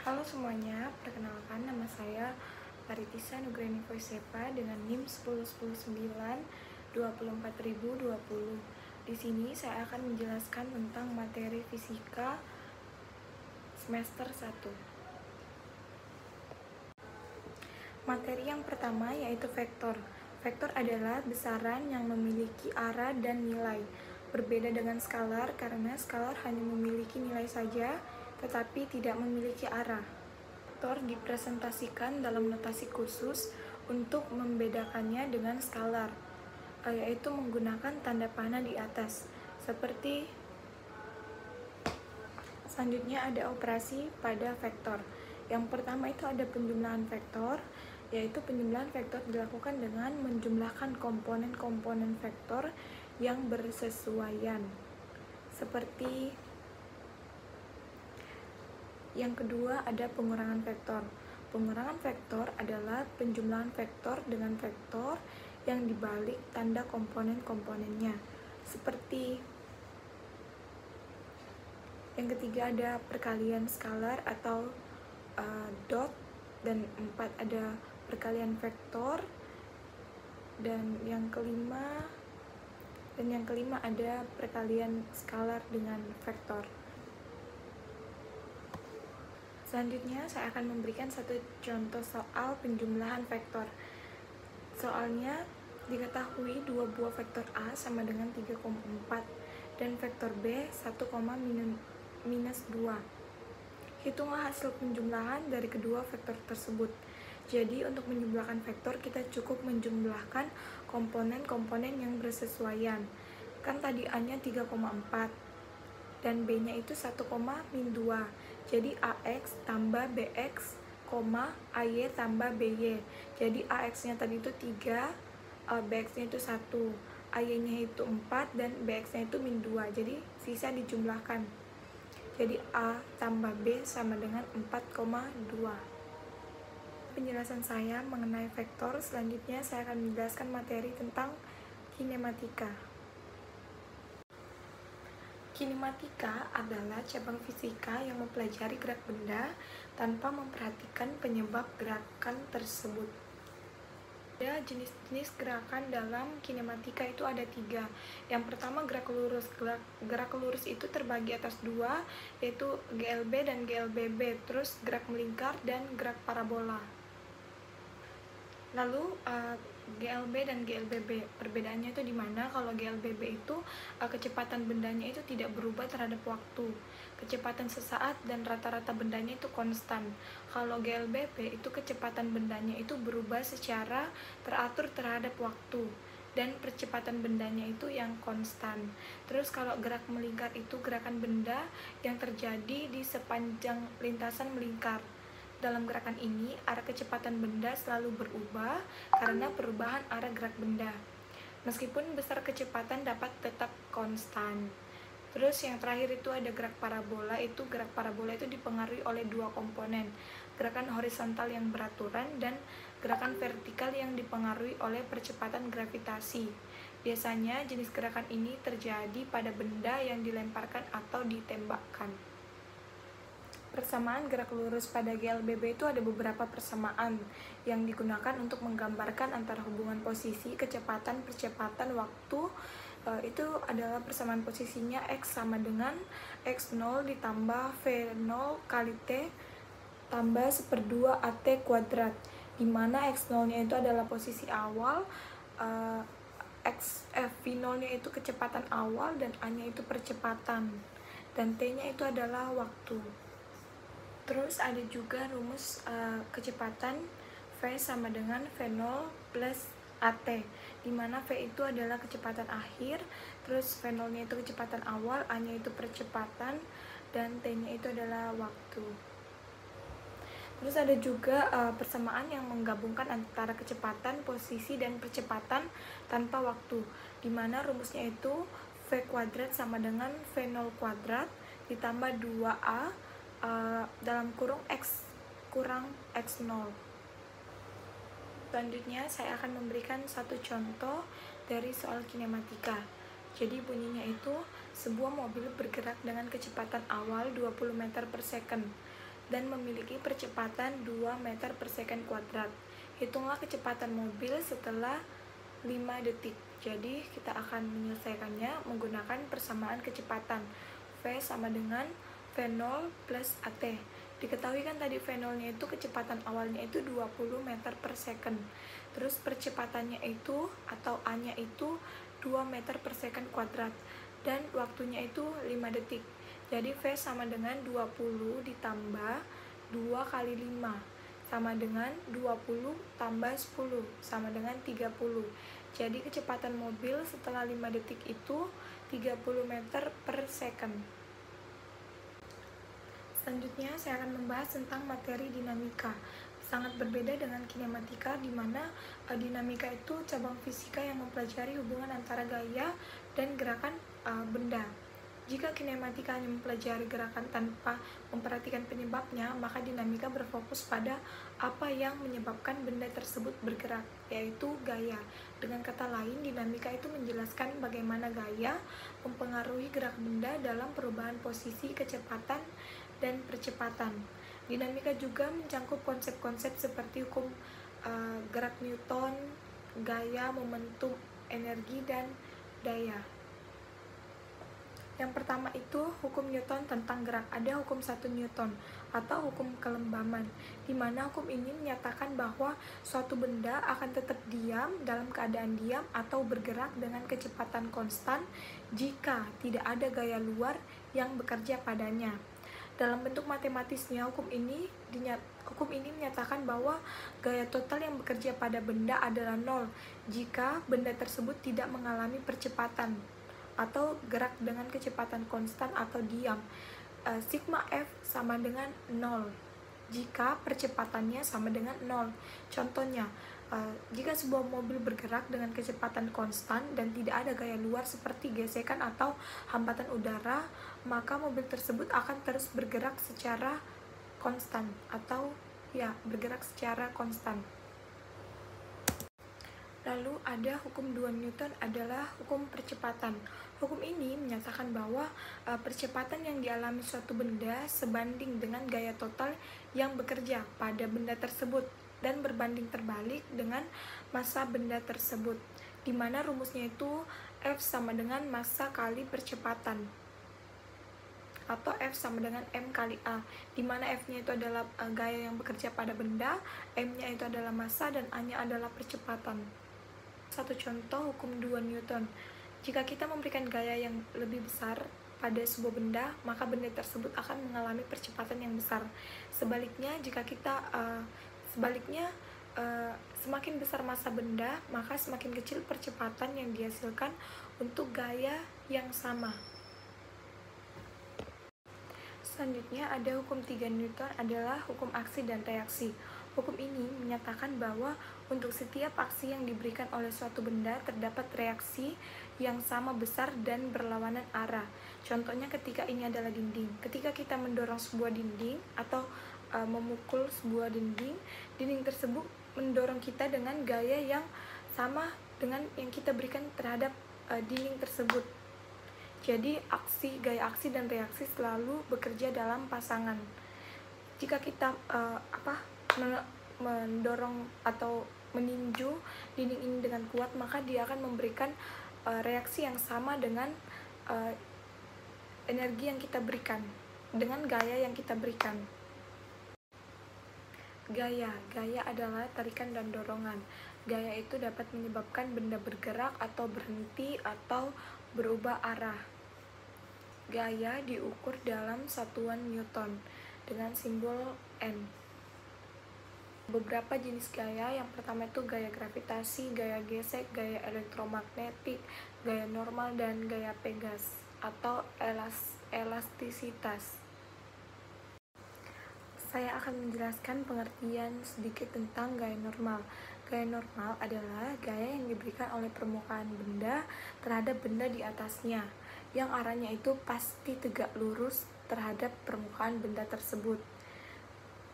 Halo semuanya, perkenalkan nama saya Paritisa Nugreni Voicepa dengan NIM 10109 24020. Di sini saya akan menjelaskan tentang materi fisika semester 1. Materi yang pertama yaitu vektor. Vektor adalah besaran yang memiliki arah dan nilai. Berbeda dengan skalar karena skalar hanya memiliki nilai saja, tetapi tidak memiliki arah. Vektor dipresentasikan dalam notasi khusus untuk membedakannya dengan skalar, yaitu menggunakan tanda panah di atas. Selanjutnya ada operasi pada vektor. Yang pertama itu ada penjumlahan vektor, yaitu penjumlahan vektor dilakukan dengan menjumlahkan komponen-komponen vektor yang bersesuaian. Seperti yang kedua ada pengurangan vektor. Pengurangan vektor adalah penjumlahan vektor dengan vektor yang dibalik tanda komponen-komponennya. Seperti yang ketiga ada perkalian skalar atau dot, dan 4 ada perkalian vektor, dan yang kelima ada perkalian skalar dengan vektor. Selanjutnya saya akan memberikan satu contoh soal penjumlahan vektor. Soalnya diketahui 2 buah vektor A sama dengan 3,4 dan vektor B 1, -2. Hitunglah hasil penjumlahan dari kedua vektor tersebut. Jadi untuk menjumlahkan vektor kita cukup menjumlahkan komponen-komponen yang bersesuaian. Kan tadi A-nya 3,4 dan B-nya itu 1,-2. Jadi AX tambah BX, AY tambah BY. Jadi AX-nya tadi itu 3, BX-nya itu 1, AY-nya itu 4, dan BX-nya itu -2. Jadi sisa dijumlahkan. Jadi A tambah B sama dengan 4,2. Penjelasan saya mengenai vektor. Selanjutnya saya akan menjelaskan materi tentang kinematika. Kinematika adalah cabang fisika yang mempelajari gerak benda tanpa memperhatikan penyebab gerakan tersebut. Ada jenis-jenis gerakan dalam kinematika itu ada 3. Yang pertama gerak lurus. Gerak lurus itu terbagi atas 2, yaitu GLB dan GLBB. Terus gerak melingkar dan gerak parabola. Lalu GLB dan GLBB, perbedaannya itu di mana? Kalau GLBB itu kecepatan bendanya itu tidak berubah terhadap waktu. Kecepatan sesaat dan rata-rata bendanya itu konstan. Kalau GLBB itu kecepatan bendanya itu berubah secara teratur terhadap waktu dan percepatan bendanya itu yang konstan. Terus kalau gerak melingkar itu gerakan benda yang terjadi di sepanjang lintasan melingkar. Dalam gerakan ini, arah kecepatan benda selalu berubah karena perubahan arah gerak benda. Meskipun besar kecepatan dapat tetap konstan. Terus yang terakhir itu ada gerak parabola. Gerak parabola itu dipengaruhi oleh 2 komponen, gerakan horizontal yang beraturan dan gerakan vertikal yang dipengaruhi oleh percepatan gravitasi. Biasanya jenis gerakan ini terjadi pada benda yang dilemparkan atau ditembakkan. Persamaan gerak lurus pada GLBB itu ada beberapa persamaan yang digunakan untuk menggambarkan antara hubungan posisi, kecepatan, percepatan, waktu. Itu adalah persamaan posisinya X sama dengan X0 ditambah V0 kali T tambah 1/2 AT kuadrat, dimana X0-nya itu adalah posisi awal, V0-nya itu kecepatan awal, dan A-nya itu percepatan, dan T-nya itu adalah waktu. Terus ada juga rumus kecepatan V sama dengan V0 plus AT, dimana V itu adalah kecepatan akhir, terus V0-nya itu kecepatan awal, A-nya itu percepatan, dan T-nya itu adalah waktu. Terus ada juga persamaan yang menggabungkan antara kecepatan, posisi, dan percepatan tanpa waktu, dimana rumusnya itu V kuadrat sama dengan V0 kuadrat ditambah 2A dalam kurung X kurang X0. Selanjutnya saya akan memberikan satu contoh dari soal kinematika. Jadi bunyinya itu, sebuah mobil bergerak dengan kecepatan awal 20 meter per second. dan memiliki percepatan 2 meter per second kuadrat. Hitunglah kecepatan mobil setelah 5 detik. Jadi kita akan menyelesaikannya menggunakan persamaan kecepatan. V sama dengan V0 plus AT. Diketahui kan tadi V0-nya itu kecepatan awalnya itu 20 meter per second. Terus percepatannya itu atau A-nya itu 2 meter per second kuadrat. Dan waktunya itu 5 detik. Jadi V sama dengan 20 ditambah 2 kali 5 sama dengan 20 tambah 10 sama dengan 30. Jadi kecepatan mobil setelah 5 detik itu 30 meter per second. Selanjutnya saya akan membahas tentang materi dinamika. Sangat berbeda dengan kinematika, di mana dinamika itu cabang fisika yang mempelajari hubungan antara gaya dan gerakan benda. Jika kinematika hanya mempelajari gerakan tanpa memperhatikan penyebabnya, maka dinamika berfokus pada apa yang menyebabkan benda tersebut bergerak, yaitu gaya. Dengan kata lain, dinamika itu menjelaskan bagaimana gaya mempengaruhi gerak benda dalam perubahan posisi, kecepatan, dan percepatan. Dinamika juga mencangkup konsep-konsep seperti hukum gerak Newton, gaya, momentum, energi, dan daya. Yang pertama itu hukum Newton tentang gerak. Ada hukum 1 Newton atau hukum kelembaman, di mana hukum ini menyatakan bahwa suatu benda akan tetap diam dalam keadaan diam atau bergerak dengan kecepatan konstan jika tidak ada gaya luar yang bekerja padanya. Dalam bentuk matematisnya, hukum ini menyatakan bahwa gaya total yang bekerja pada benda adalah 0 jika benda tersebut tidak mengalami percepatan atau gerak dengan kecepatan konstan atau diam. Sigma F sama dengan 0 jika percepatannya sama dengan 0. Contohnya, jika sebuah mobil bergerak dengan kecepatan konstan dan tidak ada gaya luar seperti gesekan atau hambatan udara, maka mobil tersebut akan terus bergerak secara konstan atau bergerak secara konstan. Lalu ada hukum 2 Newton adalah hukum percepatan. Hukum ini menyatakan bahwa percepatan yang dialami suatu benda sebanding dengan gaya total yang bekerja pada benda tersebut dan berbanding terbalik dengan massa benda tersebut, di mana rumusnya itu F sama dengan massa kali percepatan atau F sama dengan M kali A, di mana F-nya itu adalah gaya yang bekerja pada benda, M-nya itu adalah massa, dan A-nya adalah percepatan. Satu contoh hukum 2 Newton. Jika kita memberikan gaya yang lebih besar pada sebuah benda, maka benda tersebut akan mengalami percepatan yang besar. Sebaliknya, semakin besar massa benda, maka semakin kecil percepatan yang dihasilkan untuk gaya yang sama. Selanjutnya ada hukum 3 Newton adalah hukum aksi dan reaksi. Hukum ini menyatakan bahwa untuk setiap aksi yang diberikan oleh suatu benda terdapat reaksi yang sama besar dan berlawanan arah. Contohnya ketika ini adalah dinding. Ketika kita mendorong sebuah dinding atau memukul sebuah dinding tersebut mendorong kita dengan gaya yang sama dengan yang kita berikan terhadap dinding tersebut. Jadi gaya aksi dan reaksi selalu bekerja dalam pasangan. Jika kita mendorong atau meninju dinding ini dengan kuat, maka dia akan memberikan reaksi yang sama dengan energi yang kita berikan, dengan gaya yang kita berikan. Gaya adalah tarikan dan dorongan. Gaya itu dapat menyebabkan benda bergerak atau berhenti atau berubah arah. Gaya diukur dalam satuan Newton dengan simbol N. Beberapa jenis gaya, yang pertama itu gaya gravitasi, gaya gesek, gaya elektromagnetik, gaya normal, dan gaya Pegas atau elastisitas. Saya akan menjelaskan pengertian sedikit tentang gaya normal. Gaya normal adalah gaya yang diberikan oleh permukaan benda terhadap benda di atasnya, yang arahnya itu pasti tegak lurus terhadap permukaan benda tersebut.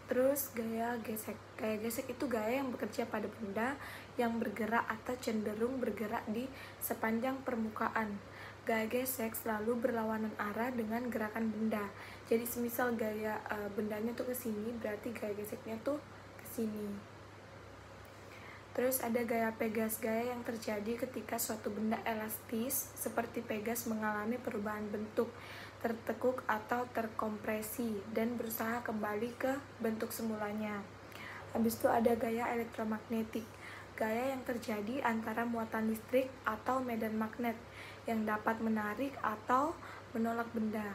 Terus gaya gesek. Gaya gesek itu gaya yang bekerja pada benda yang bergerak atau cenderung bergerak di sepanjang permukaan. Gaya gesek selalu berlawanan arah dengan gerakan benda. Jadi semisal gaya bendanya tuh ke sini, berarti gaya geseknya tuh ke sini. Terus ada gaya pegas, gaya yang terjadi ketika suatu benda elastis seperti pegas mengalami perubahan bentuk, tertekuk atau terkompresi dan berusaha kembali ke bentuk semulanya. Habis itu ada gaya elektromagnetik, gaya yang terjadi antara muatan listrik atau medan magnet yang dapat menarik atau menolak benda.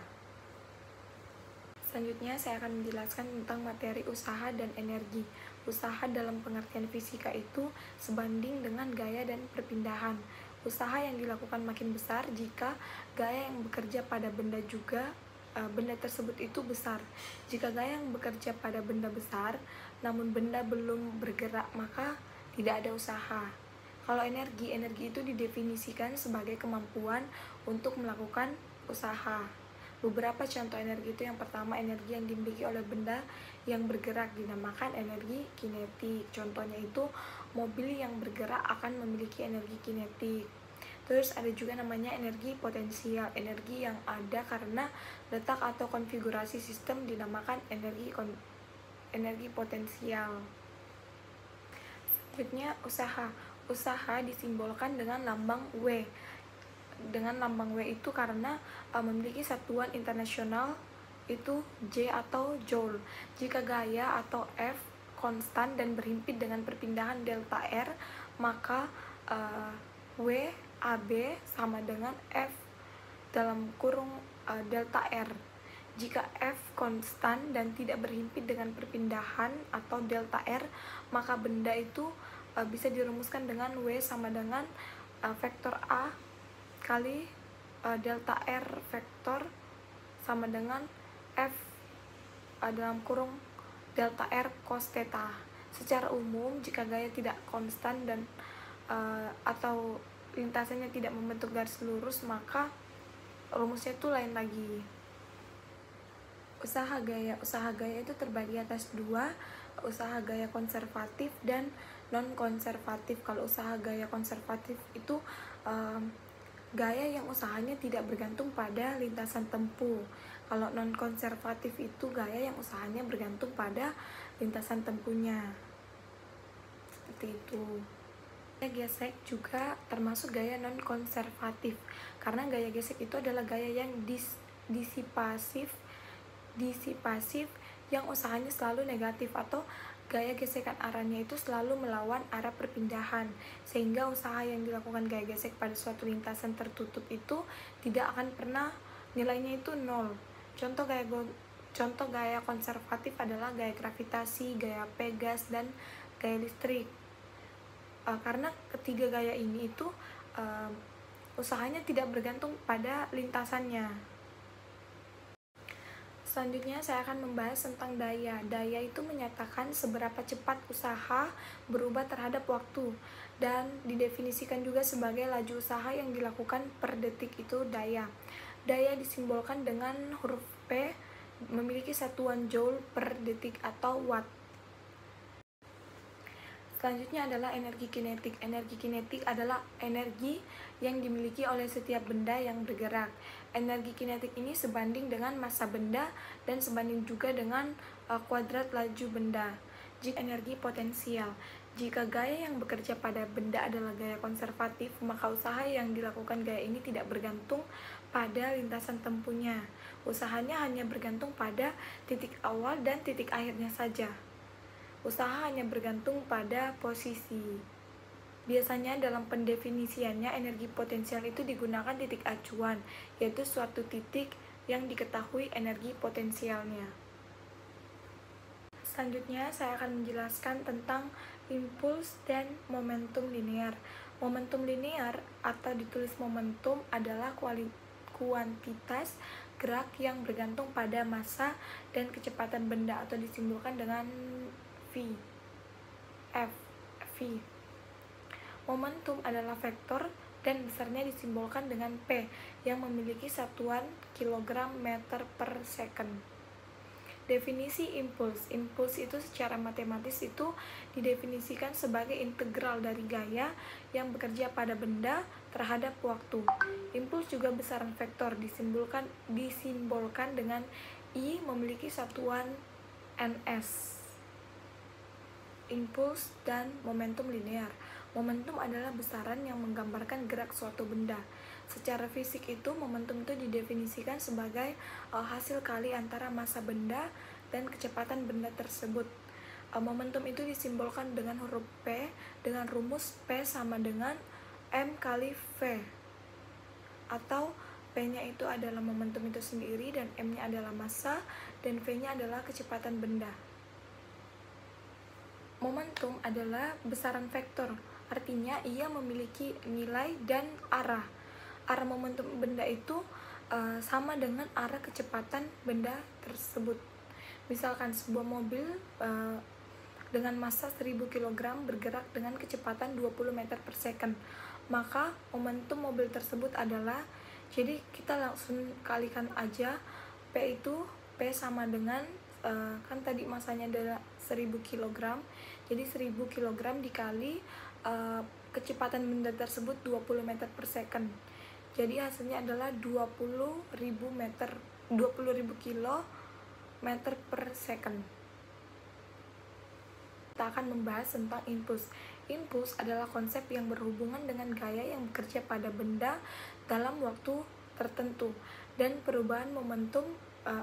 Selanjutnya saya akan menjelaskan tentang materi usaha dan energi. Usaha dalam pengertian fisika itu sebanding dengan gaya dan perpindahan. Usaha yang dilakukan makin besar jika gaya yang bekerja pada benda juga benda tersebut itu besar. Jika gaya yang bekerja pada benda besar, namun benda belum bergerak, maka tidak ada usaha. Kalau energi itu didefinisikan sebagai kemampuan untuk melakukan usaha. Beberapa contoh energi itu, yang pertama, energi yang dimiliki oleh benda yang bergerak dinamakan energi kinetik. Contohnya itu mobil yang bergerak akan memiliki energi kinetik. Terus ada juga namanya energi potensial, energi yang ada karena letak atau konfigurasi sistem dinamakan energi potensial. Selanjutnya usaha. Usaha disimbolkan dengan lambang W. Dengan lambang W itu karena memiliki satuan internasional itu J atau Joule. Jika gaya atau F konstan dan berhimpit dengan perpindahan delta R, maka W AB sama dengan F dalam kurung delta R. Jika F konstan dan tidak berhimpit dengan perpindahan atau delta R, maka benda itu bisa dirumuskan dengan W sama dengan vektor A kali delta R vektor sama dengan F dalam kurung delta R cos theta. Secara umum, jika gaya tidak konstan dan atau lintasannya tidak membentuk garis lurus, maka rumusnya itu lain lagi. Usaha gaya itu terbagi atas dua, usaha gaya konservatif dan non konservatif. Kalau usaha gaya konservatif itu gaya yang usahanya tidak bergantung pada lintasan tempuh. Kalau non konservatif itu gaya yang usahanya bergantung pada lintasan tempuhnya. Seperti itu. Gaya gesek juga termasuk gaya non konservatif, karena gaya gesek itu adalah gaya yang disipasif yang usahanya selalu negatif, atau gaya gesekan arahnya itu selalu melawan arah perpindahan, sehingga usaha yang dilakukan gaya gesek pada suatu lintasan tertutup itu tidak akan pernah nilainya itu 0. Contoh gaya konservatif adalah gaya gravitasi, gaya pegas, dan gaya listrik. Karena ketiga gaya ini itu usahanya tidak bergantung pada lintasannya. Selanjutnya saya akan membahas tentang daya. Daya itu menyatakan seberapa cepat usaha berubah terhadap waktu, dan didefinisikan juga sebagai laju usaha yang dilakukan per detik, itu daya. Daya disimbolkan dengan huruf P, memiliki satuan joule per detik atau watt. Selanjutnya adalah energi kinetik. Energi kinetik adalah energi yang dimiliki oleh setiap benda yang bergerak. Energi kinetik ini sebanding dengan massa benda dan sebanding juga dengan kuadrat laju benda. Jika energi potensial, jika gaya yang bekerja pada benda adalah gaya konservatif, maka usaha yang dilakukan gaya ini tidak bergantung pada lintasan tempuhnya. Usahanya hanya bergantung pada titik awal dan titik akhirnya saja. Usaha hanya bergantung pada posisi. Biasanya dalam pendefinisiannya, energi potensial itu digunakan titik acuan, yaitu suatu titik yang diketahui energi potensialnya. Selanjutnya saya akan menjelaskan tentang impuls dan momentum linear. Momentum linear atau ditulis momentum adalah kuantitas gerak yang bergantung pada massa dan kecepatan benda, atau disimbolkan dengan V. Momentum adalah vektor dan besarnya disimbolkan dengan P yang memiliki satuan kilogram meter per second. Definisi impuls. Impuls itu secara matematis itu didefinisikan sebagai integral dari gaya yang bekerja pada benda terhadap waktu. Impuls juga besaran vektor disimbolkan dengan I memiliki satuan ns, impuls dan momentum linear. Momentum adalah besaran yang menggambarkan gerak suatu benda. Secara fisik itu, momentum itu didefinisikan sebagai hasil kali antara massa benda dan kecepatan benda tersebut. Momentum itu disimbolkan dengan huruf P dengan rumus P sama dengan M kali V, atau P-nya itu adalah momentum itu sendiri dan M-nya adalah massa dan V-nya adalah kecepatan benda. Momentum adalah besaran vektor, artinya ia memiliki nilai dan arah. Arah momentum benda itu sama dengan arah kecepatan benda tersebut. Misalkan sebuah mobil dengan massa 1000 kg bergerak dengan kecepatan 20 meter per second, maka momentum mobil tersebut adalah, jadi kita langsung kalikan aja, P itu P sama dengan kan tadi massanya adalah 1000 kg, jadi 1000 kg dikali kecepatan benda tersebut 20 meter per second, jadi hasilnya adalah 20.000 km per second. Kita akan membahas tentang impuls. Impuls adalah konsep yang berhubungan dengan gaya yang bekerja pada benda dalam waktu tertentu dan perubahan momentum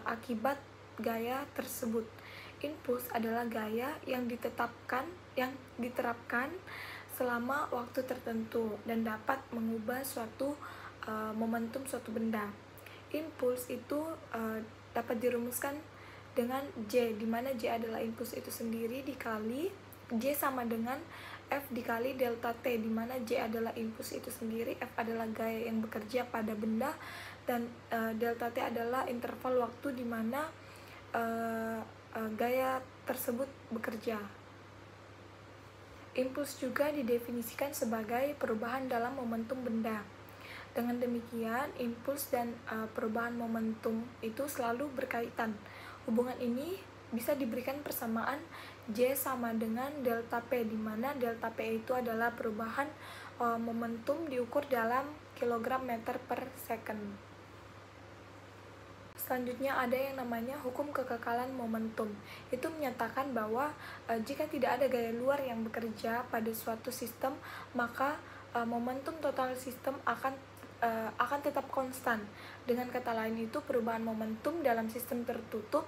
akibat gaya tersebut. Impuls adalah gaya yang diterapkan selama waktu tertentu dan dapat mengubah suatu momentum suatu benda. Impuls itu dapat dirumuskan dengan J, di mana J adalah impuls itu sendiri dikali J sama dengan F dikali delta T, di mana J adalah impuls itu sendiri, F adalah gaya yang bekerja pada benda, dan delta T adalah interval waktu di mana gaya tersebut bekerja. Impuls juga didefinisikan sebagai perubahan dalam momentum benda. Dengan demikian, impuls dan perubahan momentum itu selalu berkaitan. Hubungan ini bisa diberikan persamaan J sama dengan delta P, di mana delta P itu adalah perubahan momentum diukur dalam kilogram meter per second. Selanjutnya ada yang namanya hukum kekekalan momentum. Itu menyatakan bahwa jika tidak ada gaya luar yang bekerja pada suatu sistem, maka momentum total sistem akan tetap konstan. Dengan kata lain itu, perubahan momentum dalam sistem tertutup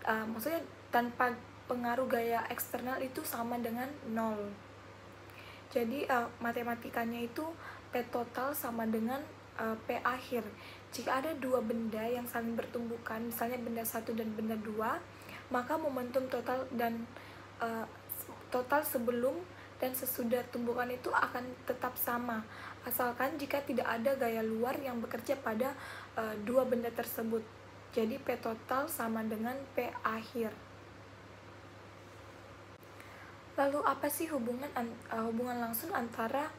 maksudnya tanpa pengaruh gaya eksternal itu sama dengan 0. Jadi matematikanya itu P total sama dengan P akhir. Jika ada dua benda yang saling bertumbukan, misalnya benda 1 dan benda 2, maka momentum total dan total sebelum dan sesudah tumbukan itu akan tetap sama, asalkan jika tidak ada gaya luar yang bekerja pada dua benda tersebut. Jadi P total sama dengan P akhir. Lalu apa sih hubungan antara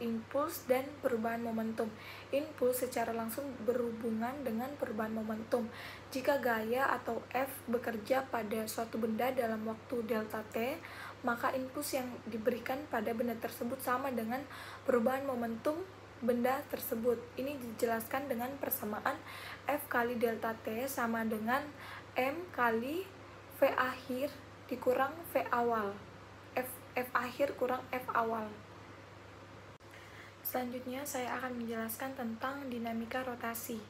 impuls dan perubahan momentum? Impuls secara langsung berhubungan dengan perubahan momentum. Jika gaya atau F bekerja pada suatu benda dalam waktu delta T, maka impuls yang diberikan pada benda tersebut sama dengan perubahan momentum benda tersebut. Ini dijelaskan dengan persamaan F kali delta T sama dengan M kali V akhir dikurang V awal. F akhir kurang F awal. Selanjutnya saya akan menjelaskan tentang dinamika rotasi.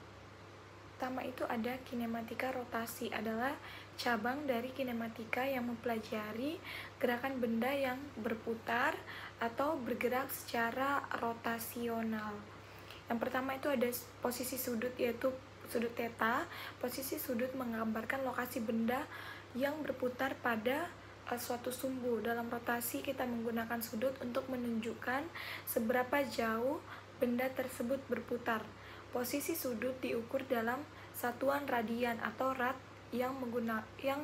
Pertama itu ada kinematika rotasi, adalah cabang dari kinematika yang mempelajari gerakan benda yang berputar atau bergerak secara rotasional. Yang pertama itu ada posisi sudut, yaitu sudut theta. Posisi sudut menggambarkan lokasi benda yang berputar pada suatu sumbu. Dalam rotasi kita menggunakan sudut untuk menunjukkan seberapa jauh benda tersebut berputar. Posisi sudut diukur dalam satuan radian atau rad yang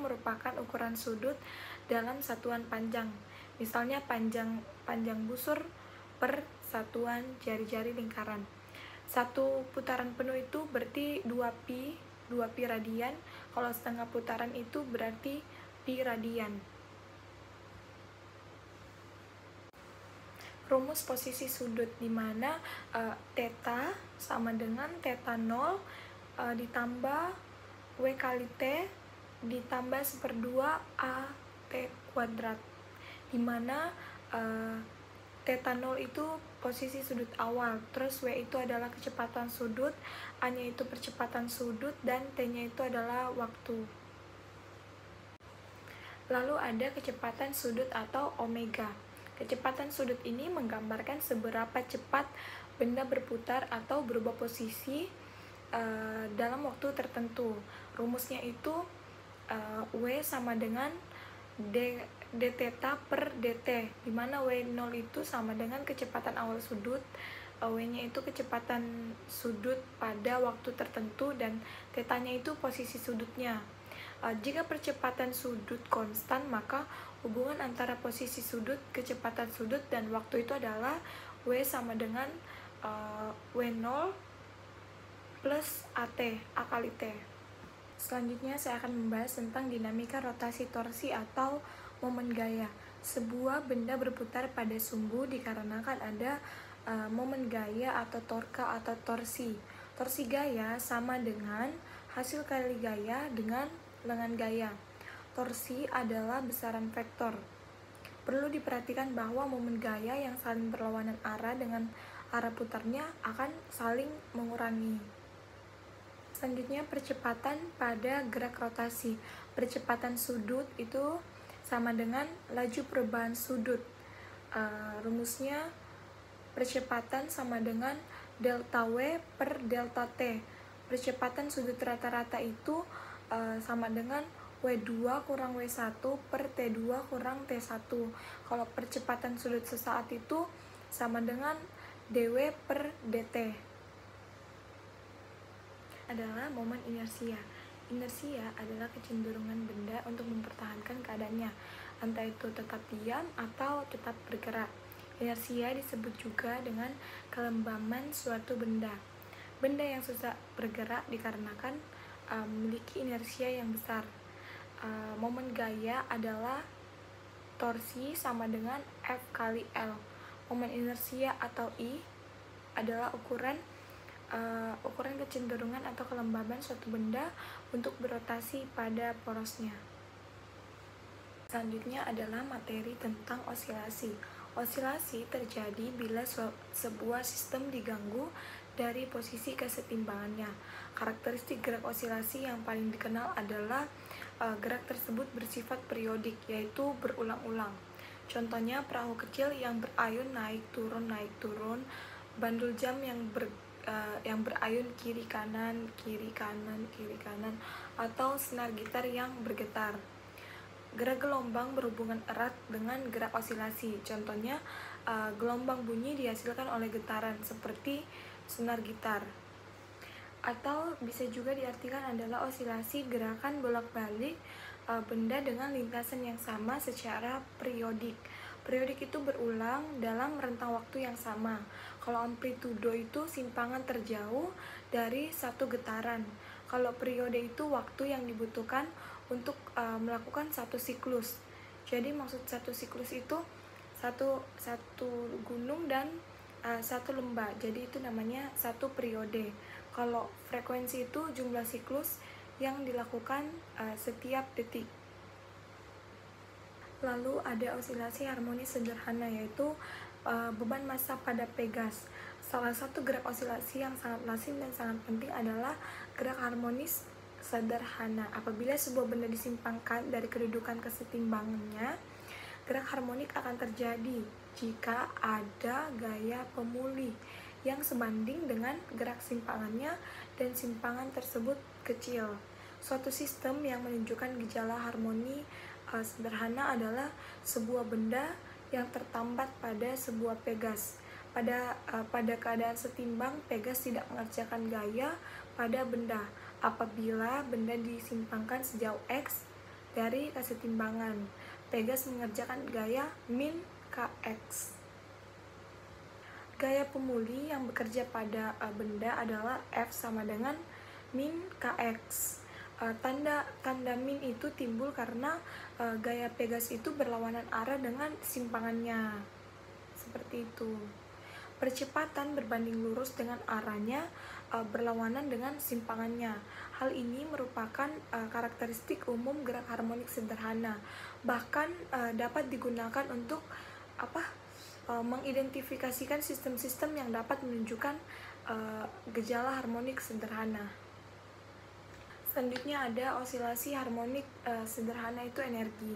merupakan ukuran sudut dalam satuan panjang. Misalnya panjang busur per satuan jari-jari lingkaran. Satu putaran penuh itu berarti 2pi radian. Kalau setengah putaran itu berarti pi radian. Rumus posisi sudut, di mana theta sama dengan theta 0 ditambah W kali T ditambah 1/2 AT kuadrat, dimana theta 0 itu posisi sudut awal, terus W itu adalah kecepatan sudut, A nya itu percepatan sudut, dan T nya itu adalah waktu. Lalu ada kecepatan sudut atau omega. Kecepatan sudut ini menggambarkan seberapa cepat benda berputar atau berubah posisi dalam waktu tertentu. Rumusnya itu W sama dengan d theta per dt, dimana W0 itu sama dengan kecepatan awal sudut, W-nya itu kecepatan sudut pada waktu tertentu, dan theta-nya itu posisi sudutnya. Jika percepatan sudut konstan, maka hubungan antara posisi sudut, kecepatan sudut, dan waktu itu adalah W sama dengan W0 plus AT, A kali T. Selanjutnya saya akan membahas tentang dinamika rotasi torsi atau momen gaya. Sebuah benda berputar pada sumbu dikarenakan ada momen gaya atau torka atau torsi. Torsi gaya sama dengan hasil kali gaya dengan lengan gaya. Torsi adalah besaran vektor. Perlu diperhatikan bahwa momen gaya yang saling berlawanan arah dengan arah putarnya akan saling mengurangi. Selanjutnya, percepatan pada gerak rotasi. Percepatan sudut itu sama dengan laju perubahan sudut. Rumusnya percepatan sama dengan delta W per delta T. Percepatan sudut rata-rata itu sama dengan W2 kurang W1 per T2 kurang T1. Kalau percepatan sudut sesaat itu sama dengan dW per dt. Adalah momen inersia. Inersia adalah kecenderungan benda untuk mempertahankan keadaannya, entah itu tetap diam atau tetap bergerak. Inersia disebut juga dengan kelembaman suatu benda. Benda yang susah bergerak dikarenakan memiliki inersia yang besar. Momen gaya adalah torsi sama dengan F kali L. Momen inersia atau I adalah ukuran kecenderungan atau kelembaban suatu benda untuk berotasi pada porosnya. Selanjutnya adalah materi tentang osilasi. Osilasi terjadi bila sebuah sistem diganggu dari posisi kesetimbangannya. Karakteristik gerak osilasi yang paling dikenal adalah gerak tersebut bersifat periodik, yaitu berulang-ulang. Contohnya perahu kecil yang berayun naik turun, bandul jam yang berayun kiri kanan, atau senar gitar yang bergetar. Gerak gelombang berhubungan erat dengan gerak osilasi. Contohnya gelombang bunyi dihasilkan oleh getaran seperti senar gitar. Atau bisa juga diartikan adalah osilasi gerakan bolak-balik benda dengan lintasan yang sama secara periodik. Periodik itu berulang dalam rentang waktu yang sama. Kalau amplitudo itu simpangan terjauh dari satu getaran. Kalau periode itu waktu yang dibutuhkan untuk melakukan satu siklus. Jadi maksud satu siklus itu satu gunung dan satu lembah. Jadi itu namanya satu periode. Kalau frekuensi itu jumlah siklus yang dilakukan setiap detik. Lalu ada osilasi harmonis sederhana, yaitu beban massa pada pegas. Salah satu gerak osilasi yang sangat lazim dan sangat penting adalah gerak harmonis sederhana. Apabila sebuah benda disimpangkan dari kedudukan kesetimbangannya, gerak harmonik akan terjadi jika ada gaya pemulih yang sebanding dengan gerak simpangannya dan simpangan tersebut kecil. Suatu sistem yang menunjukkan gejala harmoni sederhana adalah sebuah benda yang tertambat pada sebuah pegas. Pada keadaan setimbang, pegas tidak mengerjakan gaya pada benda apabila benda disimpangkan sejauh X dari kesetimbangan. Pegas mengerjakan gaya min Kx. Gaya pemulih yang bekerja pada benda adalah F sama dengan min Kx. Tanda min itu timbul karena gaya pegas itu berlawanan arah dengan simpangannya. Seperti itu. Percepatan berbanding lurus dengan arahnya berlawanan dengan simpangannya. Hal ini merupakan karakteristik umum gerak harmonik sederhana, bahkan dapat digunakan untuk mengidentifikasikan sistem-sistem yang dapat menunjukkan gejala harmonik sederhana. Selanjutnya ada osilasi harmonik sederhana, itu energi.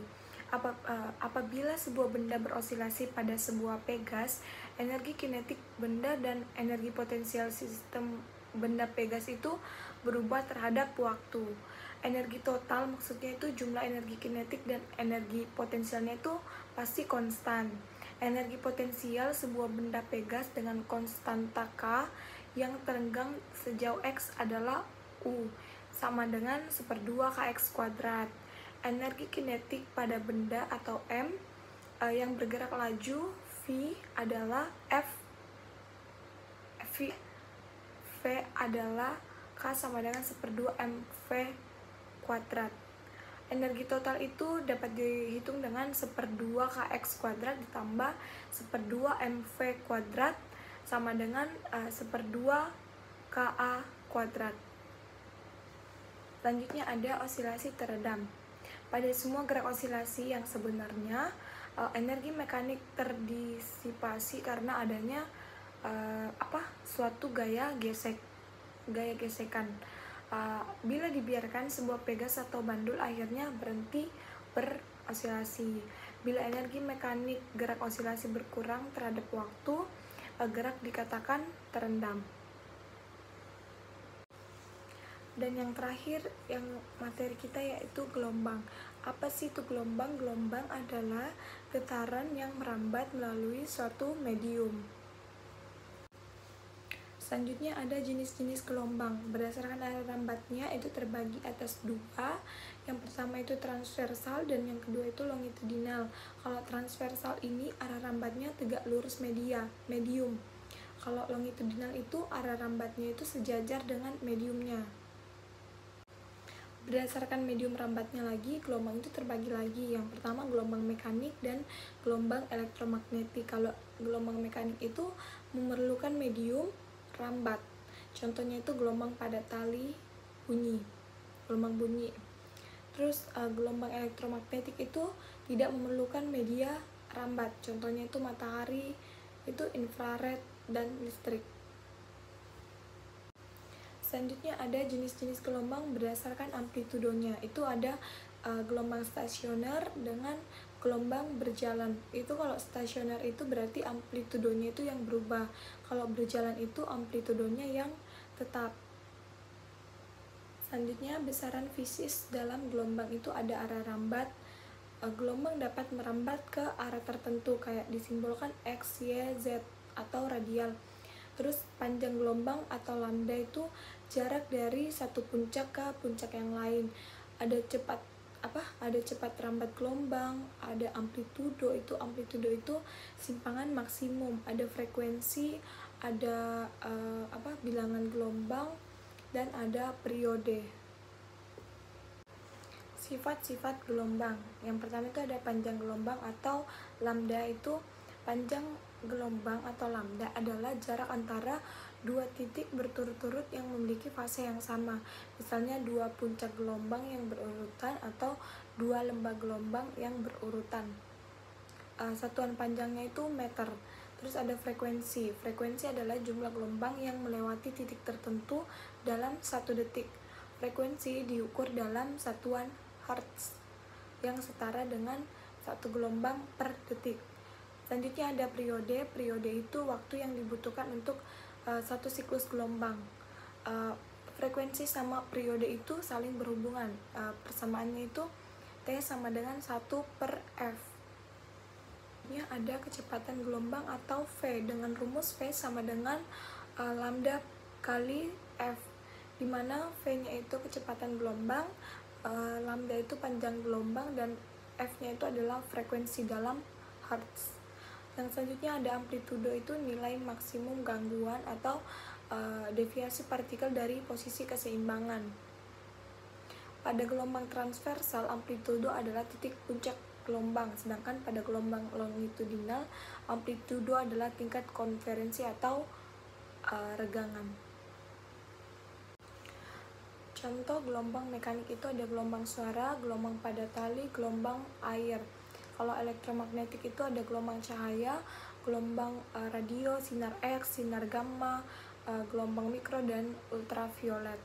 Apabila sebuah benda berosilasi pada sebuah pegas, energi kinetik benda dan energi potensial sistem benda pegas itu berubah terhadap waktu. Energi total maksudnya itu jumlah energi kinetik dan energi potensialnya itu pasti konstan. Energi potensial sebuah benda pegas dengan konstanta K yang terenggang sejauh X adalah U, sama dengan 1/2 kx kuadrat. Energi kinetik pada benda atau M yang bergerak laju V adalah V adalah K sama dengan 1/2 mv kuadrat. Energi total itu dapat dihitung dengan 1/2 kx kuadrat ditambah 1/2 mv kuadrat sama dengan 1/2 ka kuadrat. Selanjutnya ada osilasi teredam. Pada semua gerak osilasi yang sebenarnya, energi mekanik terdisipasi karena adanya suatu gaya gesekan. Bila dibiarkan, sebuah pegas atau bandul akhirnya berhenti berosilasi. Bila energi mekanik gerak osilasi berkurang terhadap waktu, gerak dikatakan terendam. Dan yang terakhir yang materi kita yaitu gelombang. Apa sih itu gelombang? Gelombang adalah getaran yang merambat melalui suatu medium. Selanjutnya ada jenis-jenis gelombang. Berdasarkan arah rambatnya itu terbagi atas 2. Yang pertama itu transversal dan yang kedua itu longitudinal. Kalau transversal ini arah rambatnya tegak lurus medium. Kalau longitudinal itu arah rambatnya itu sejajar dengan mediumnya. Berdasarkan medium rambatnya lagi, gelombang itu terbagi lagi. Yang pertama gelombang mekanik dan gelombang elektromagnetik. Kalau gelombang mekanik itu memerlukan medium rambat. Contohnya itu gelombang pada tali gelombang bunyi. Terus gelombang elektromagnetik itu tidak memerlukan media rambat. Contohnya itu matahari, itu infrared dan listrik. Selanjutnya ada jenis-jenis gelombang berdasarkan amplitudonya. Itu ada gelombang stasioner dengan gelombang berjalan. Itu kalau stasioner itu berarti amplitudonya itu yang berubah. Kalau berjalan itu amplitudonya yang tetap. Selanjutnya besaran fisis dalam gelombang itu ada arah rambat. Gelombang dapat merambat ke arah tertentu kayak disimbolkan X, Y, Z atau radial. Terus panjang gelombang atau lambda itu jarak dari satu puncak ke puncak yang lain. Ada cepat rambat gelombang, ada amplitudo itu simpangan maksimum, ada frekuensi, ada bilangan gelombang dan ada periode. Sifat-sifat gelombang. Yang pertama itu ada panjang gelombang atau lambda. Itu panjang gelombang atau lambda adalah jarak antara 2 titik berturut-turut yang memiliki fase yang sama. Misalnya 2 puncak gelombang yang berurutan atau 2 lembah gelombang yang berurutan. Satuan panjangnya itu meter. Terus ada frekuensi. Frekuensi adalah jumlah gelombang yang melewati titik tertentu dalam 1 detik. Frekuensi diukur dalam satuan hertz yang setara dengan 1 gelombang per detik. Selanjutnya ada periode. Periode itu waktu yang dibutuhkan untuk satu siklus gelombang. Frekuensi sama periode itu saling berhubungan. Persamaannya itu T sama dengan 1/F. Ini ada kecepatan gelombang atau V dengan rumus V sama dengan lambda kali F, dimana V-nya itu kecepatan gelombang, lambda itu panjang gelombang, dan F-nya itu adalah frekuensi dalam hertz. Yang selanjutnya ada amplitudo, itu nilai maksimum gangguan atau deviasi partikel dari posisi keseimbangan. Pada gelombang transversal, amplitudo adalah titik puncak gelombang, sedangkan pada gelombang longitudinal, amplitudo adalah tingkat konvergensi atau regangan. Contoh gelombang mekanik itu ada gelombang suara, gelombang pada tali, gelombang air. Kalau elektromagnetik itu ada gelombang cahaya, gelombang radio, sinar X, sinar gamma, gelombang mikro, dan ultraviolet.